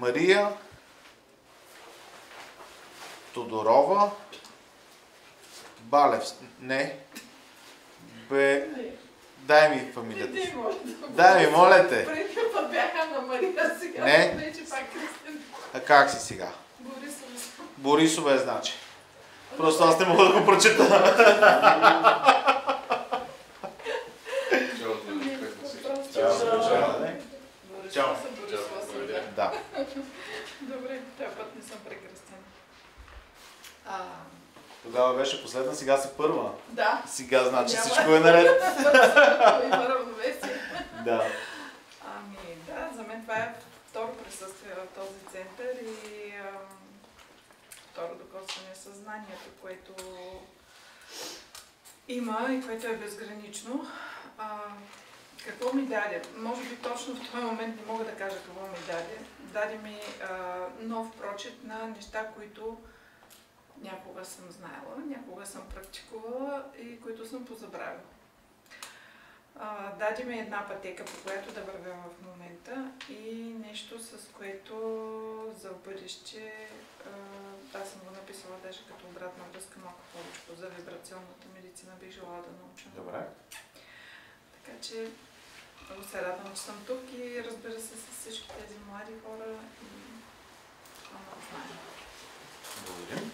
Мария Тодорова Балев. Не. Дай ми фамилията. Дай ми, моля те. Преди път бяха на Мария, сега не. вече пак Кристина. А как си сега? Борисова. Борисова е значи. Просто аз не мога да го прочета. Чао. Да. Добре, този път не съм прекръстена. Тогава беше последна, сега си първа. Да. Сега значи всичко е наред. Има равновесие. Да. Ами да, за мен това е второ присъствие в този център и второ докосване съзнанието, което има и което е безгранично. Какво ми даде? Може би точно в този момент не мога да кажа какво ми даде. Даде ми нов прочит на неща, които някога съм знаела, някога съм практикувала и които съм позабравила. Даде ми една пътека, по която да вървя в момента и нещо, с което за бъдеще, аз съм го написала даже като обратна връзка малко повече за вибрационната медицина, бих желала да науча. Добре. Така че много се радвам, че съм тук и разбира се с всички тези млади хора и това много знаем. Благодарим.